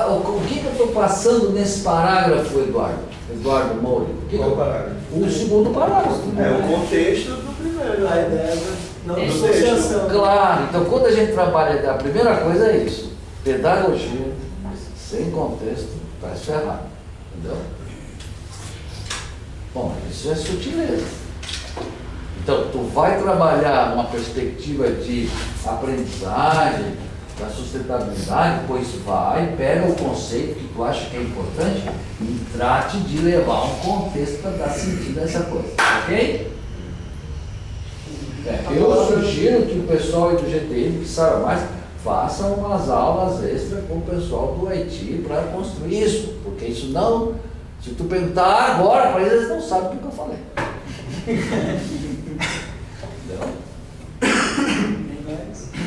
o que eu estou passando nesse parágrafo, Eduardo Moura? Qual parágrafo? O segundo parágrafo. É o contexto do primeiro. A ideia não É associação. Claro, então quando a gente trabalha, a primeira coisa é isso. Pedagogia, sem contexto, vai se ferrar. Entendeu? Bom, isso é sutileza. Então, tu vai trabalhar uma perspectiva de aprendizagem, da sustentabilidade, pois vai, pega o conceito que tu acha que é importante e trate de levar um contexto para dar sentido a essa coisa, ok? Eu sugiro que o pessoal aí do GTM, que sabe mais, façam umas aulas extras com o pessoal do IT para construir isso, porque isso não, se tu perguntar agora para eles não sabem o que eu falei. Entendeu?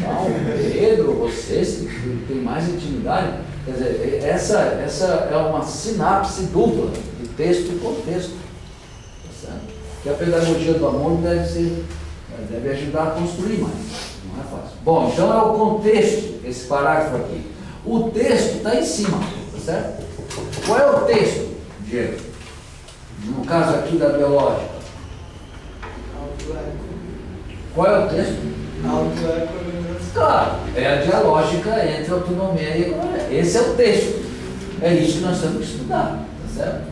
Não, Pedro, vocês que têm mais intimidade, quer dizer, essa é uma sinapse dupla de texto e contexto. Tá certo? Que a pedagogia do amor deve ajudar a construir mais. Não é fácil. Bom, então é o contexto, esse parágrafo aqui. O texto está em cima, tá certo? Qual é o texto, Diego? No caso aqui da biológica. Qual é o texto? Claro, é a dialógica entre autonomia e economia. Esse é o texto. É isso que nós temos que estudar, tá certo?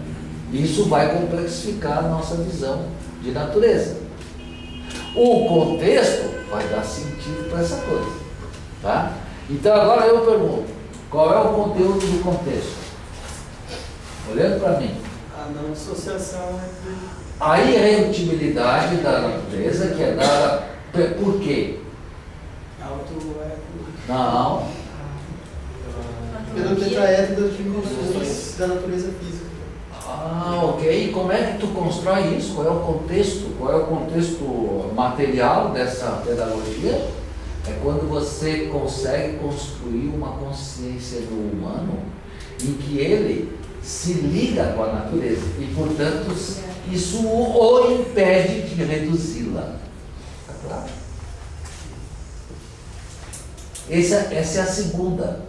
Isso vai complexificar a nossa visão de natureza. O contexto vai dar sentido para essa coisa, tá? Então agora eu pergunto, qual é o conteúdo do contexto? Olhando para mim. A não associação entre... A irredutibilidade da natureza, que é dada por quê? Não. Pelo tetraedro das dimensões da natureza física. Ah, ok. E como é que tu constrói isso? Qual é o contexto? Qual é o contexto material dessa pedagogia? É quando você consegue construir uma consciência do humano em que ele se liga com a natureza e, portanto, isso o impede de reduzi-la. Está claro? Essa é a segunda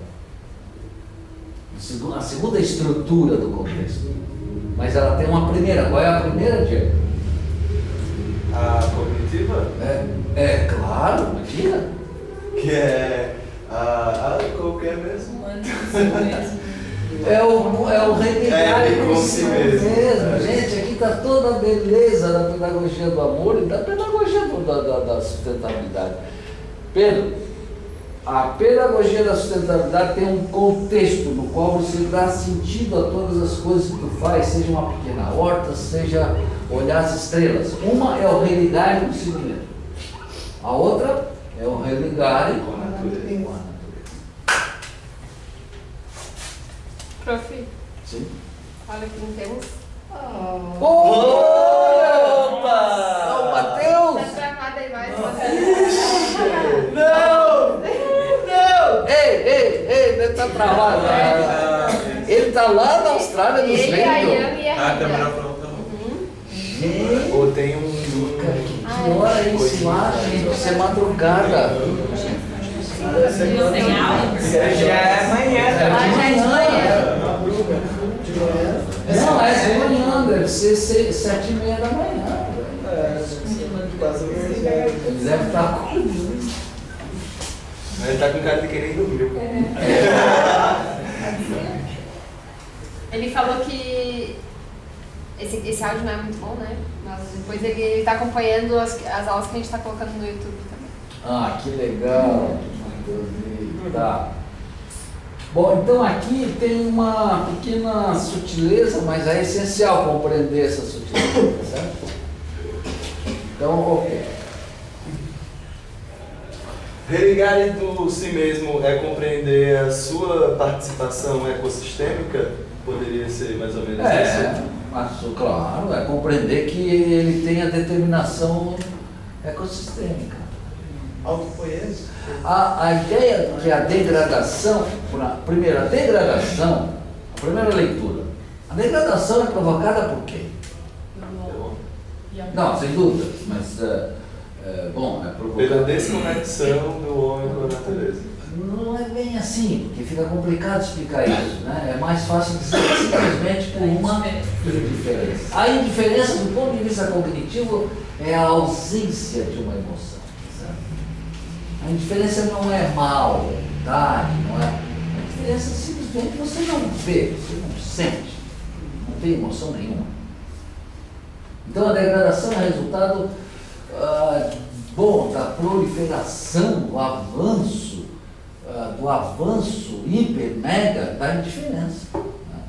estrutura do contexto. Mas ela tem uma primeira. Qual é a primeira, Diego? A cognitiva? É claro, diga. Que é qualquer mesmo. É o religar com si mesmo. Gente, aqui está toda a beleza da pedagogia do amor e da pedagogia da sustentabilidade. Pedro, a pedagogia da sustentabilidade tem um contexto no qual você dá sentido a todas as coisas que tu faz, seja uma pequena horta, seja olhar as estrelas. Uma é o religar consigo mesmo. A outra é o religar com a natureza. Prof, Sim. olha aqui não temos. Opa! Ô, Matheus! Tá travada aí mais. Não! Ei, ele tá travado. Ele tá lá na Austrália nos Ele, a ventos. Yami e a A Rita. câmera pronta. Gente, Ou tem um. que hora é isso lá, gente? Isso é madrugada. Sem aula? Já é amanhã. Ah, já é de manhã. Não, é de manhã, deve ser 7h30 da manhã. Quase Eles devem estar acordando. Mas ele tá com cara de querer dormir. Ele falou que esse áudio não é muito bom, né? Mas depois ele está acompanhando as aulas que a gente está colocando no YouTube também. Ah, que legal. Tá. Bom, então aqui tem uma pequena sutileza, mas é essencial compreender essa sutileza, tá certo? Então, ok. Religar do si mesmo é compreender a sua participação ecossistêmica? Poderia ser mais ou menos isso? Mas, claro, é compreender que ele tem a determinação ecossistêmica. autoconhece. A ideia de a degradação, primeiro, a primeira leitura, a degradação é provocada por quê? Não, sem dúvida, mas, bom, é Pela provocada... desconexão do homem com a natureza. Não é bem assim, porque fica complicado explicar isso, né? É mais fácil dizer simplesmente por uma indiferença. A indiferença, do ponto de vista cognitivo, é a ausência de uma emoção. Certo? A indiferença não é maldade, não é. A indiferença simplesmente você não vê, você não sente, não tem emoção nenhuma. Então a degradação é resultado da proliferação, do avanço hiper, mega da indiferença. Né?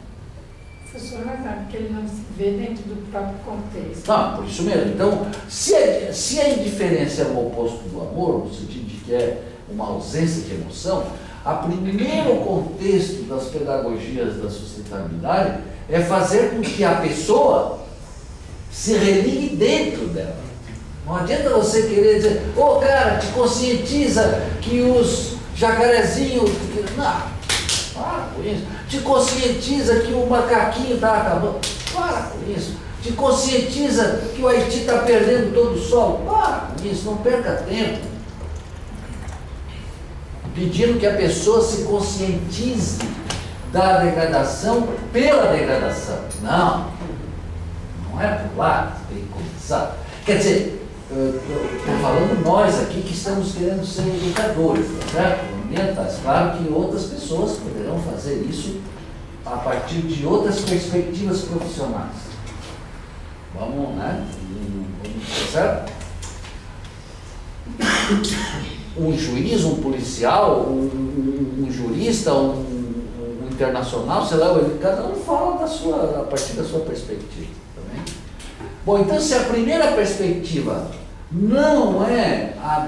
Professor, mas é porque ele não se vê dentro do próprio contexto. Por isso mesmo. Então, se a indiferença é o oposto do amor, no sentido de que é uma ausência de emoção, o primeiro contexto das pedagogias da sustentabilidade é fazer com que a pessoa se religue dentro dela. Não adianta você querer dizer, cara, te conscientiza que os jacarezinhos. Não, para com isso. Te conscientiza que o macaquinho está acabando. Para com isso. Te conscientiza que o Haiti está perdendo todo o solo. Para com isso, não perca tempo. Pedindo que a pessoa se conscientize da degradação pela degradação. Não é por lá que tem que começar. Quer dizer, estou falando nós aqui que estamos querendo ser educadores, tá certo? Ambientais. Claro que outras pessoas poderão fazer isso a partir de outras perspectivas profissionais. Vamos, né? Tá certo? Um juiz, um policial, um jurista, um internacional, sei lá, cada um fala a partir da sua perspectiva. Também. Bom, então se a primeira perspectiva não é a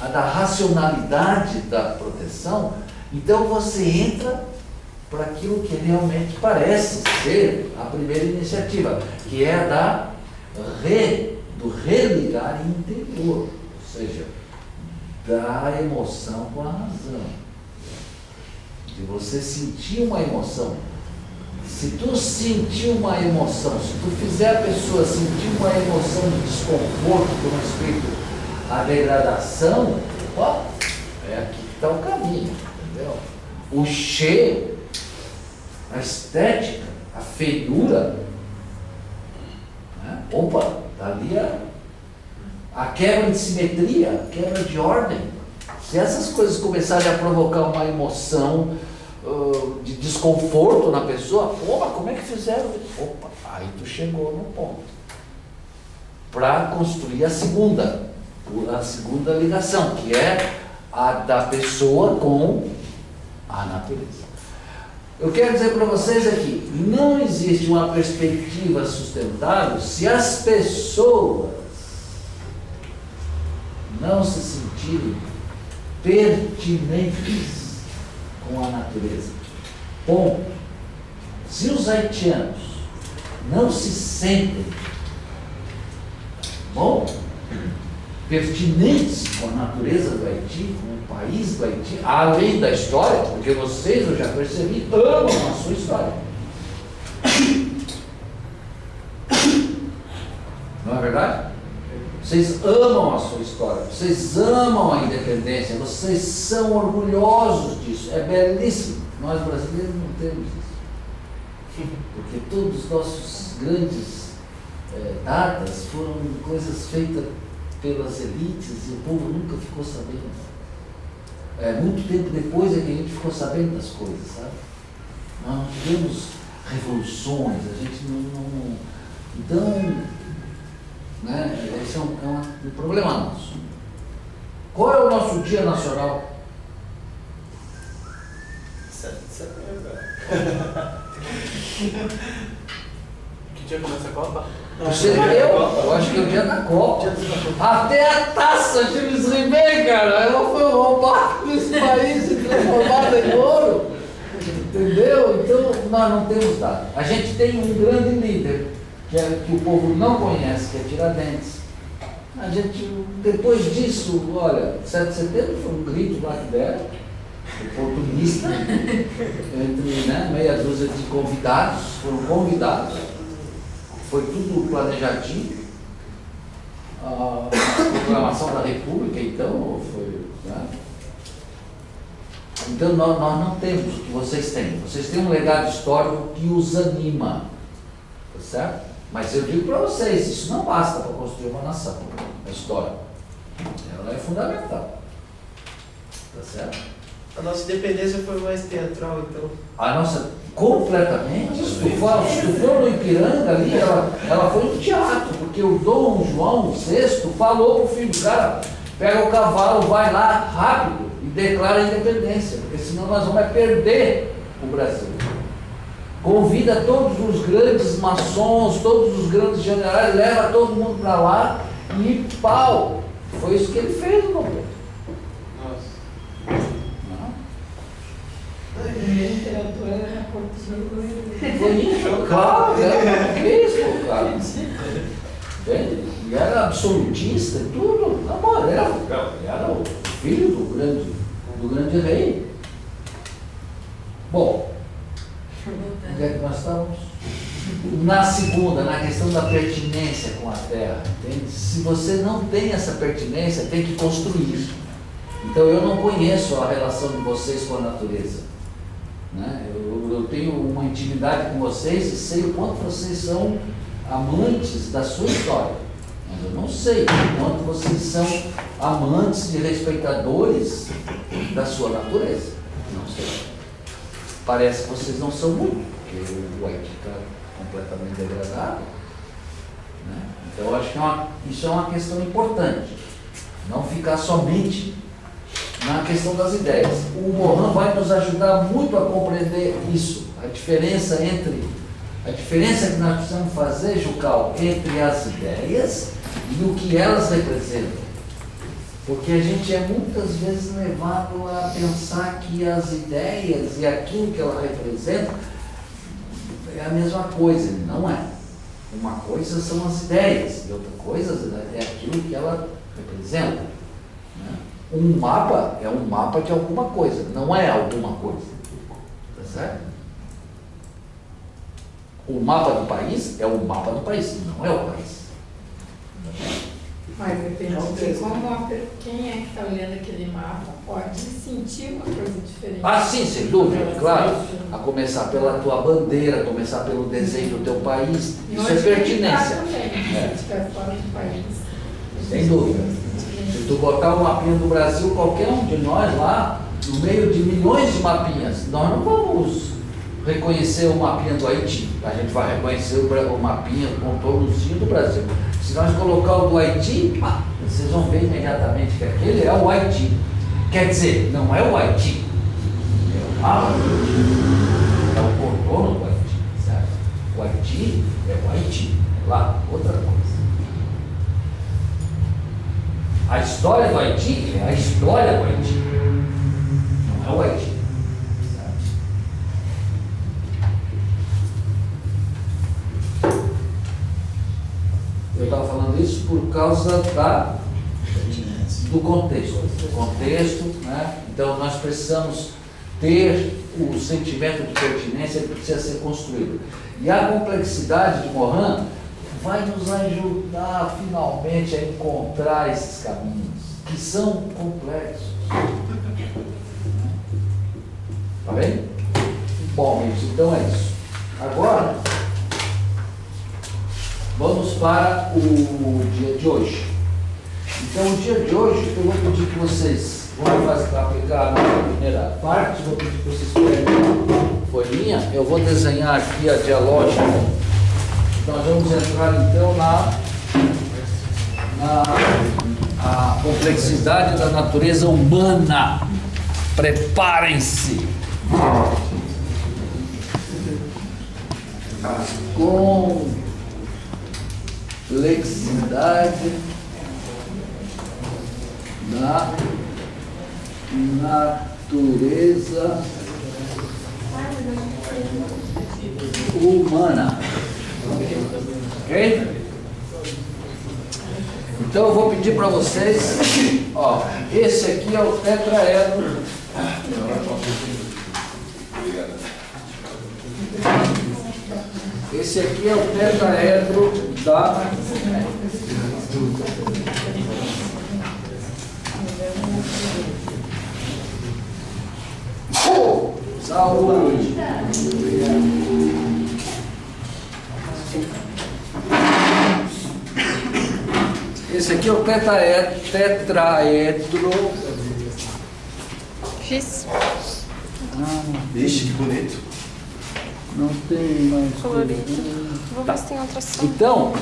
da racionalidade da proteção, então você entra para aquilo que realmente parece ser a primeira iniciativa, que é a do religar interior, ou seja, da emoção com a razão. De você sentir uma emoção. Se tu sentir uma emoção, se tu fizer a pessoa sentir uma emoção de desconforto com respeito à degradação, é aqui que está o caminho, entendeu? O cheiro, a estética, a feiura, né? Está ali a quebra de simetria, a quebra de ordem. Se essas coisas começarem a provocar uma emoção de desconforto na pessoa, mas como é que fizeram? Aí tu chegou no ponto. Para construir a segunda ligação, que é a da pessoa com a natureza. Eu quero dizer para vocês aqui, não existe uma perspectiva sustentável se as pessoas não se sentirem pertinentes com a natureza. Ponto. Se os haitianos não se sentem pertinentes com a natureza do Haiti, com o país do Haiti, além da história, porque vocês, eu já percebi, amam a sua história. Não é verdade? Vocês amam a sua história, vocês amam a independência, vocês são orgulhosos disso, é belíssimo. Nós brasileiros não temos isso, porque todos os nossos grandes datas foram coisas feitas pelas elites e o povo nunca ficou sabendo. Muito tempo depois é que a gente ficou sabendo das coisas, sabe? Nós não tivemos revoluções, a gente não. Então, né, esse é um problema nosso. Qual é o nosso dia nacional? 7 de setembro. Que dia começa a Copa? Eu acho que é o dia da Copa. Até a taça Jules Rimet, cara, ela foi roubada nesse país e transformada em ouro. Entendeu? Então, nós não temos dado. A gente tem um grande líder, que o povo não conhece, que é Tiradentes. A gente, depois disso, olha, 7 de setembro foi um grito lá que deram, oportunista, entre meia dúzia de convidados, foram convidados, foi tudo planejadinho. A proclamação da República, então, foi. Né? Então nós não temos o que vocês têm. Vocês têm um legado histórico que os anima, tá certo? Mas eu digo para vocês, isso não basta para construir uma nação, a história. Ela é fundamental, tá certo? A nossa independência foi mais teatral, então. A nossa, completamente. Se tu for no Ipiranga ali, ela foi um teatro, porque o Dom João VI falou pro filho, cara, pega o cavalo, vai lá rápido e declara a independência, porque senão nós vamos perder o Brasil. Convida todos os grandes maçons, todos os grandes generais, leva todo mundo para lá e pau. Foi isso que ele fez, meu povo. A literatura era curtida. Foi isso, claro, era mesmo, cara. Entende? E era absolutista e tudo. Amor, era o filho do grande rei. Bom, onde é que nós estamos? Na segunda, na questão da pertinência com a terra. Entende? Se você não tem essa pertinência, tem que construir. Então eu não conheço a relação de vocês com a natureza. Né? Eu tenho uma intimidade com vocês e sei o quanto vocês são amantes da sua história. Mas eu não sei o quanto vocês são amantes e respeitadores da sua natureza. Não sei. Parece que vocês não são muito, porque o Haiti está completamente degradado. Né? Então eu acho que isso é uma questão importante. Não ficar somente na questão das ideias. O Mohan vai nos ajudar muito a compreender isso, a diferença que nós precisamos fazer, Jucal, entre as ideias e o que elas representam. Porque a gente é muitas vezes levado a pensar que as ideias e aquilo que ela representa é a mesma coisa. Não é. Uma coisa são as ideias e outra coisa é aquilo que ela representa. Né? Um mapa é um mapa de alguma coisa, não é alguma coisa. Tá certo? O mapa do país é o mapa do país, não é o país. Mas depende de quem é que está olhando aquele mapa pode sentir uma coisa diferente. Ah, sim, sem dúvida, claro. A começar pela tua bandeira, a começar pelo desenho do teu país, isso é pertinência. Se estiver fora do país. Sem dúvida. Se tu botar um mapinha do Brasil, qualquer um de nós lá, no meio de milhões de mapinhas, nós não vamos reconhecer o mapinha do Haiti. A gente vai reconhecer o mapinha, o contornozinho do Brasil. Se nós colocar o do Haiti, vocês vão ver imediatamente que aquele é o Haiti. Quer dizer, não é o Haiti, é o mapa do Haiti, é o contorno do Haiti, certo? O Haiti é o Haiti, é lá, outra coisa. A história do Haiti é a história do Haiti, não é o Haiti. Eu estava falando isso por causa do contexto, né? Então nós precisamos ter o sentimento de pertinência que precisa ser construído. E a complexidade de Mohan vai nos ajudar finalmente a encontrar esses caminhos, que são complexos. Tá bem? Bom, gente, então é isso. Agora, vamos para o dia de hoje. Então, o dia de hoje, eu vou pedir que vocês vão aplicar na primeira parte, vou pedir que vocês peguem a folhinha, eu vou desenhar aqui a dialógica. Nós vamos entrar então na complexidade da natureza humana. Preparem-se. Complexidade da natureza humana. Ok? Então eu vou pedir para vocês, ó, esse aqui é o tetraedro. Esse aqui é o tetraedro da Saúde. Esse aqui é o tetraedro. X. Vixe, que bonito. Não tem mais Colorido. Vou ver se tem outra ação. Então,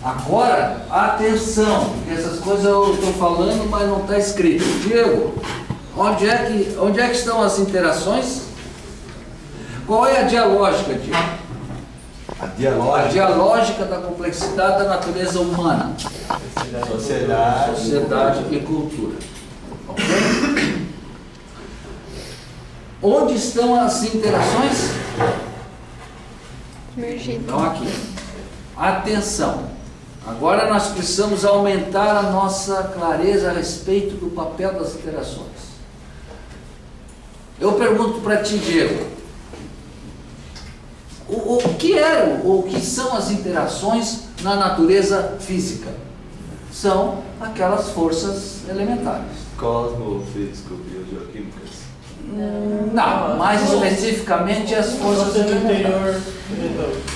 agora, atenção, porque essas coisas eu estou falando, mas não está escrito. Diego, onde é que estão as interações? Qual é a dialógica, Diego? A A dialógica. dialógica da complexidade da natureza humana, sociedade e cultura. Ok? Onde estão as interações? Emergido. Então aqui. Atenção. Agora nós precisamos aumentar a nossa clareza a respeito do papel das interações. Eu pergunto para ti, Diego. O que são as interações na natureza física? São aquelas forças elementares. Cosmo, físico, biogeoquímicas. Não, mais especificamente as forças elementares.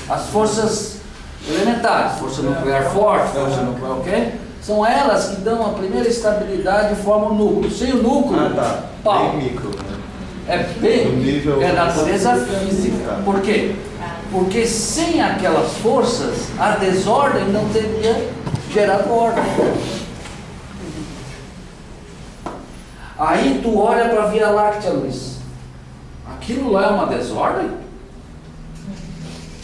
As forças elementares, força nuclear forte, força nuclear, ok? São elas que dão a primeira estabilidade e formam o núcleo. Sem o núcleo, pau. Bem micro, né? É bem, No nível- é natureza física. Por quê? Porque sem aquelas forças, a desordem não teria gerado ordem. Aí tu olha para a Via Láctea, Luiz. Aquilo lá é uma desordem?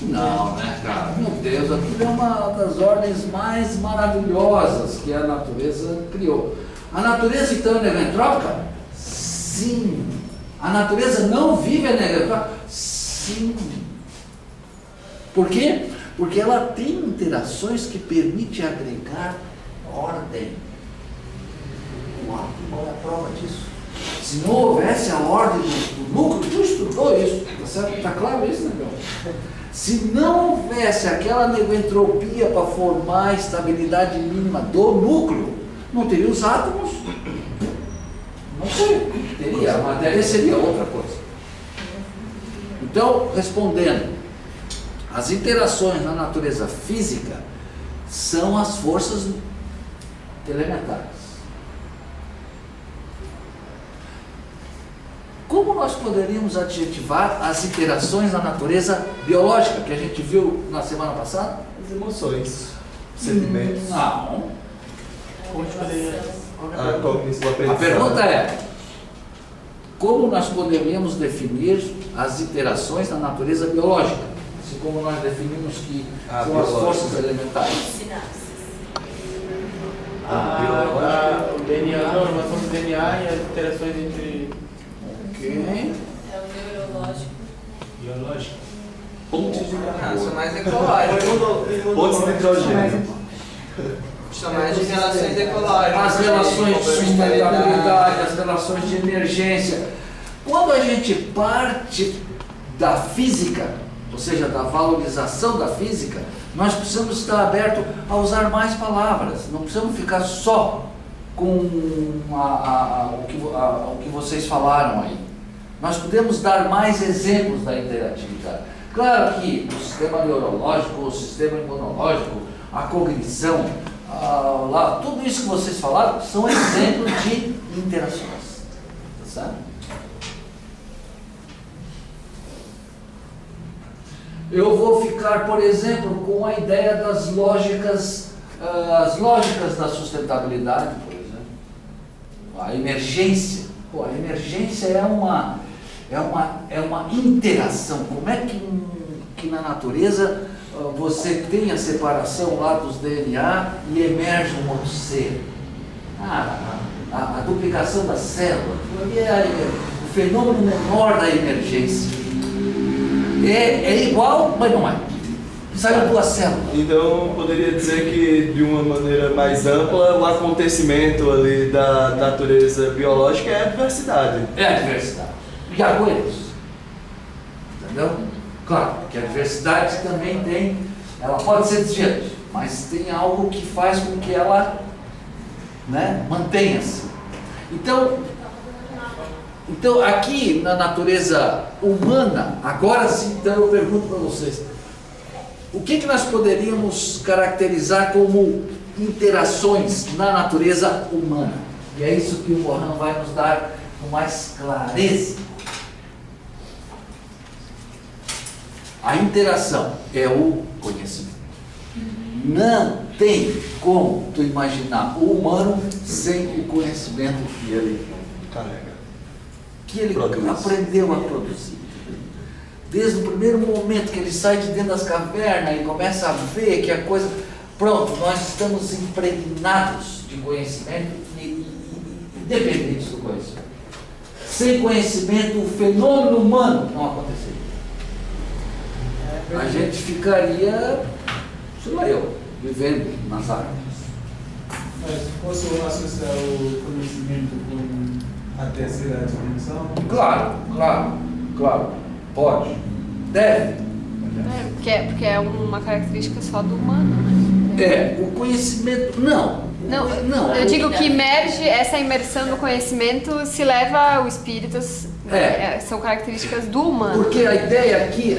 Não, né, cara? Meu Deus, aquilo é uma das ordens mais maravilhosas que a natureza criou. A natureza, então, é negentrópica? Sim. A natureza não vive a negentrópica? Sim. Por quê? Porque ela tem interações que permitem agregar ordem. O átomo é a prova disso. Se não houvesse a ordem do núcleo, tu estudou isso, tá certo? Tá claro isso, negão? Se não houvesse aquela negentropia para formar a estabilidade mínima do núcleo, não teria os átomos? Não sei, teria, a matéria seria outra coisa. Então, respondendo, as interações na natureza física são as forças elementares. Como nós poderíamos adjetivar as interações na natureza biológica, que a gente viu na semana passada? As emoções, sentimentos. Não. Como a gente poderia... A cognição, o A aprendizado. pergunta é, como nós poderíamos definir as interações na natureza biológica? Assim como nós definimos que são as biológica. forças elementares. o DNA, a formação do DNA e as interações entre... Ok. É o neurológico. Biológico. Pontes de São mais ecológicos. Pontes de hidrogênio. São mais de relações ecológicas. As relações de sustentabilidade, as relações de emergência. Quando a gente parte da física, ou seja, da valorização da física, nós precisamos estar abertos a usar mais palavras. Não precisamos ficar só com o que vocês falaram aí. Nós podemos dar mais exemplos da interatividade. Claro que o sistema neurológico, o sistema imunológico, a cognição, tudo isso que vocês falaram são exemplos de interações. Tá certo? Eu vou ficar, por exemplo, com a ideia das lógicas, as lógicas da sustentabilidade, por exemplo. A emergência. Pô, a emergência é uma interação. Como é que na natureza você tem a separação lá dos DNA e emerge um outro ser? A duplicação da célula. Ali é o fenômeno menor da emergência. É igual, mas não é. Saíram duas células. Então, poderia dizer que, de uma maneira mais ampla, o acontecimento ali da natureza biológica é a diversidade. É a diversidade. E arco-íris. Entendeu? Claro, que a diversidade também tem, ela pode ser desviante, mas tem algo que faz com que ela, né, mantenha-se. Então, Então, aqui na natureza humana, agora sim, então eu pergunto para vocês, o que nós poderíamos caracterizar como interações na natureza humana? E é isso que o Mohan vai nos dar com mais clareza. A interação é o conhecimento. Não tem como tu imaginar o humano sem o conhecimento que ele Carrega. Produz. Aprendeu a produzir. Desde o primeiro momento que ele sai de dentro das cavernas e começa a ver que a coisa... Pronto, nós estamos impregnados de conhecimento e independentes do conhecimento. Sem conhecimento, o fenômeno humano não aconteceria. A gente ficaria, sei lá eu, vivendo nas árvores. Mas posso associar o conhecimento com a terceira dimensão? Claro. Pode. Deve. Porque é uma característica só do humano, né? O conhecimento... Não. Eu digo que essa imersão no conhecimento se leva ao espíritos, são características do humano. Porque a ideia aqui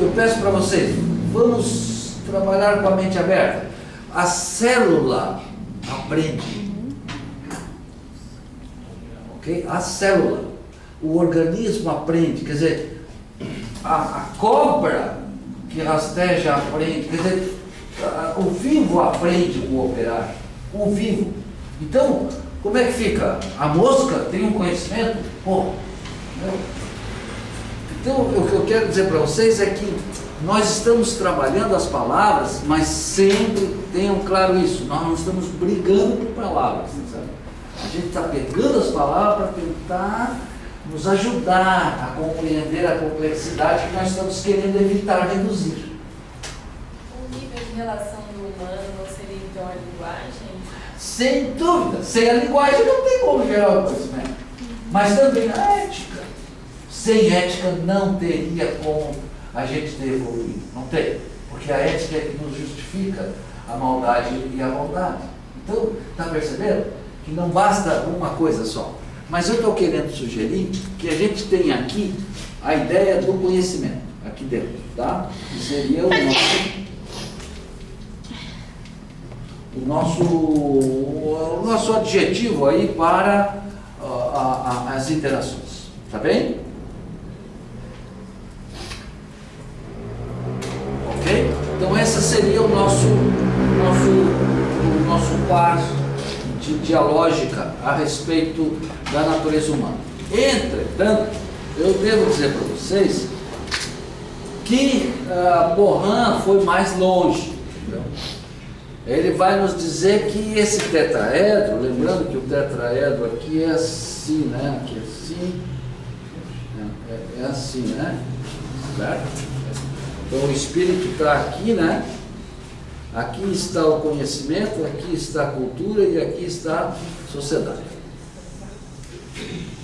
eu peço para vocês, vamos trabalhar com a mente aberta. A célula aprende. Ok? A célula, o organismo aprende, quer dizer, a cobra que rasteja aprende, quer dizer, o vivo aprende o operar, o vivo. Então, como é que fica? A mosca tem um conhecimento? Então, o que eu quero dizer para vocês é que nós estamos trabalhando as palavras, mas sempre tenham claro isso, nós não estamos brigando por palavras, sabe? A gente está pegando as palavras para tentar nos ajudar a compreender a complexidade que nós estamos querendo evitar reduzir. O nível de relação do humano não seria então a linguagem? Sem dúvida, sem a linguagem não tem como gerar o conhecimento. Mas também a ética. Sem ética não teria como a gente ter evoluído. Não tem. Porque a ética é que nos justifica a maldade e a bondade. Então, está percebendo? Que não basta uma coisa só. Mas eu estou querendo sugerir que a gente tenha aqui a ideia do conhecimento, aqui dentro, tá? Que seria o nosso adjetivo aí para as interações, tá bem? Ok? Então essa seria o nosso par de dialógica a respeito da natureza humana. Entretanto, eu devo dizer para vocês que Mohan foi mais longe. Entendeu? Ele vai nos dizer que esse tetraedro, lembrando que o tetraedro aqui é assim, né? Aqui é assim, é assim, né? Certo? Então o espírito está aqui, né? Aqui está o conhecimento, aqui está a cultura e aqui está a sociedade.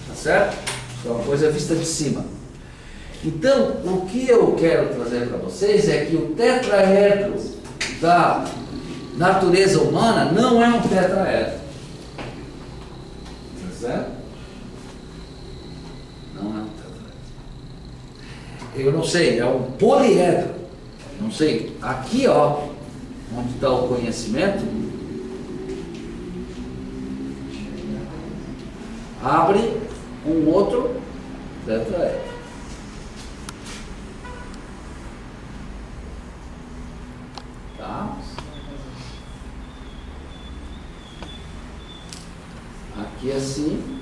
Tá certo? Isso é uma coisa vista de cima. Então, o que eu quero trazer para vocês é que o tetraedro da natureza humana não é um tetraedro. Tá certo? Não é um tetraedro. Eu não sei, é um poliedro. Não sei, aqui ó, onde está o conhecimento, abre um outro tetraedro. Tá? Aqui assim,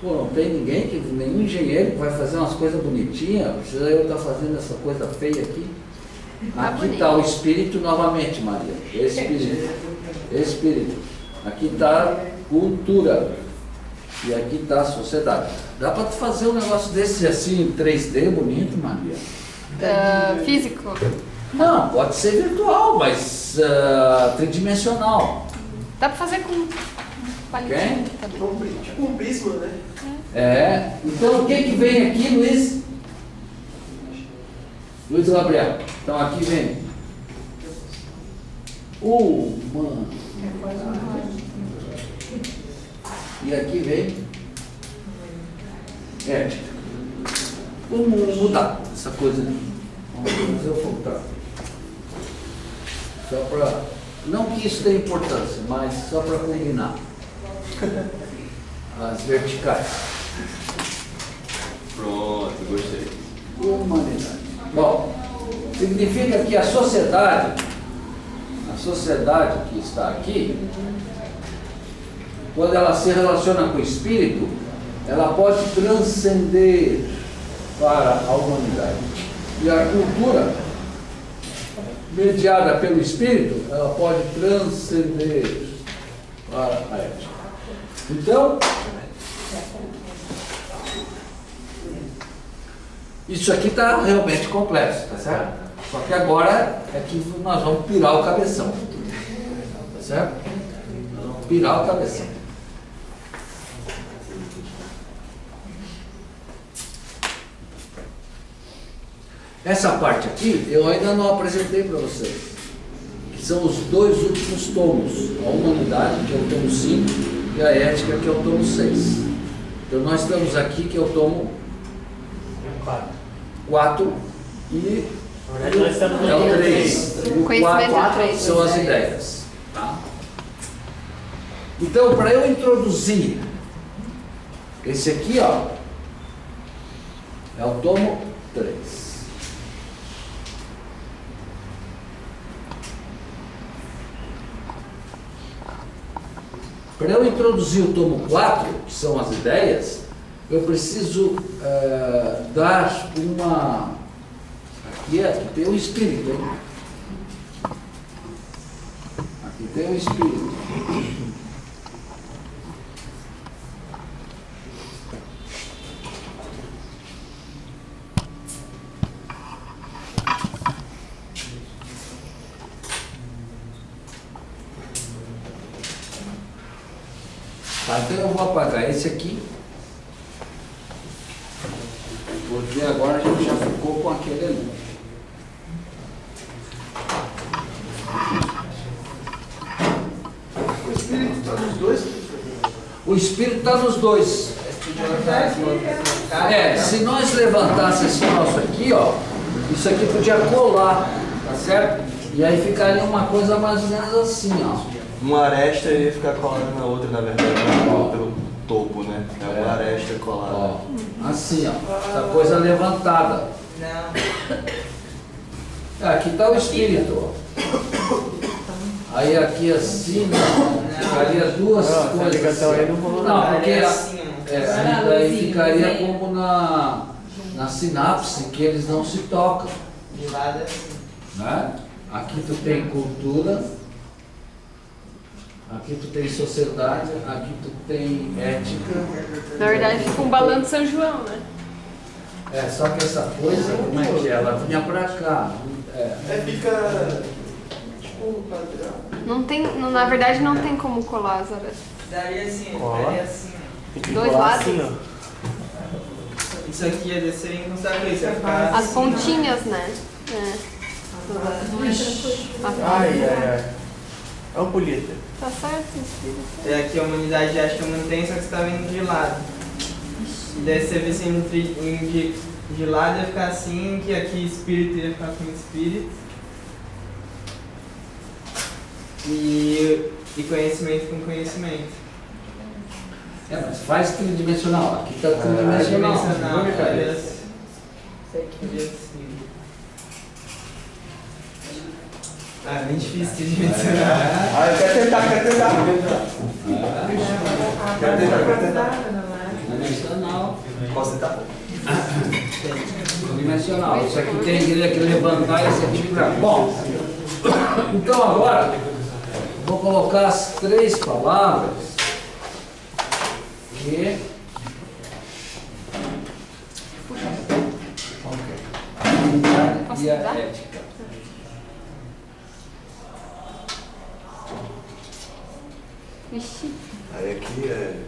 não tem ninguém, nenhum engenheiro que vai fazer umas coisas bonitinhas, precisa eu estar fazendo essa coisa feia aqui. Aqui está o espírito novamente, Maria. Espírito. Aqui está a cultura. E aqui está a sociedade. Dá para fazer um negócio desse assim em 3D bonito, Maria? Físico. Não, pode ser virtual, mas tridimensional. Dá para fazer com palitinho também. Tipo um prisma, É. né? Então o que vem aqui, Luiz? Luiz Gabriel. Então aqui vem o humano. E aqui vem ética. Vamos mudar essa coisa aqui. Vamos fazer o contrário. Só para. Não que isso tenha importância, mas só para combinar. As verticais. Pronto, gostei. Humanidade. Bom, significa que a sociedade que está aqui, quando ela se relaciona com o espírito, ela pode transcender para a humanidade. E a cultura, mediada pelo espírito, ela pode transcender para a ética. Então, isso aqui está realmente complexo, tá certo? Só que agora é que nós vamos pirar o cabeção, tá certo? Nós vamos pirar o cabeção. Essa parte aqui eu ainda não apresentei para vocês, que são os dois últimos tomos, a humanidade, que é o tomo 5, e a ética, que é o tomo 6. Então nós estamos aqui, que é o tomo 4 e Na verdade, nós estamos é o 3. E o Conhecimento 4 é o 3. são as ideias. Tá? Então, para eu introduzir esse aqui, ó, é o tomo 3. Para eu introduzir o tomo 4, que são as ideias, eu preciso dar uma... Aqui tem um espírito, hein? Aqui tem um espírito. Tá, então eu vou apagar esse aqui, porque agora a gente já ficou com aquele ali. O espírito está nos dois? O espírito está nos dois. Se nós levantássemos esse nosso aqui, ó, isso aqui podia colar, tá certo? E aí ficaria uma coisa mais ou menos assim, ó. Uma aresta iria ficar colando na outra, na verdade, não pelo topo, né? É uma aresta colada. Ó, assim, ó, essa coisa levantada. Não. Aqui está o espírito, ó. Aí aqui assim, ficaria duas coisas ligação aí assim. não rolou Não, nada, porque é assim, ó. aí ficaria como na sinapse, que eles não se tocam, De lado é assim. né? Aqui tu tem cultura, aqui tu tem sociedade, aqui tu tem ética. Na verdade, fica um balão de São João, né? Só que essa coisa, como é que é? Ela vinha pra cá. Fica tipo um padrão. Não tem, na verdade, não tem como colar as horas. Daria assim, Cola. daria assim. Dois lados? Assim, ó. Isso aqui ia descer e não sabe isso, ia ficar As assim, pontinhas, né? Ai. É um polícia. Tá certo, espírito. E aqui a humanidade acha que eu mantém, só que você tá vendo de lado. E daí você vê assim de lado ia ficar assim, que aqui espírito ia ficar com espírito. E conhecimento com conhecimento. Mas faz tridimensional. Aqui está tridimensional. Dimensional, Única olha vez. assim. Olha assim. Bem difícil de dimensionar. Eu quero tentar. Tridimensional. Posso tentar? Tridimensional. Isso aqui tem que levantar e esse aqui virar. Bom, então agora vou colocar as 3 palavras que a humanidade e a ética. Vixe. Aí aqui é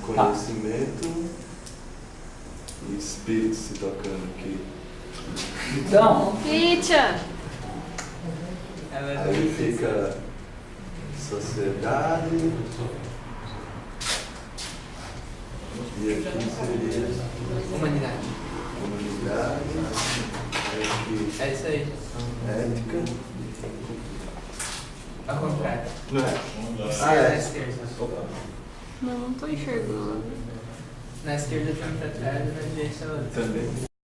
conhecimento e espírito se tocando aqui. Então, Eita! Aí fica sociedade E aqui seria Humanidade. humanidade. Aqui É isso aí. ética. Ao contrário. Não é? Ah, é. Na esquerda. Não tô enxergando. Na esquerda tem um pra trás e na direita é outro. Também.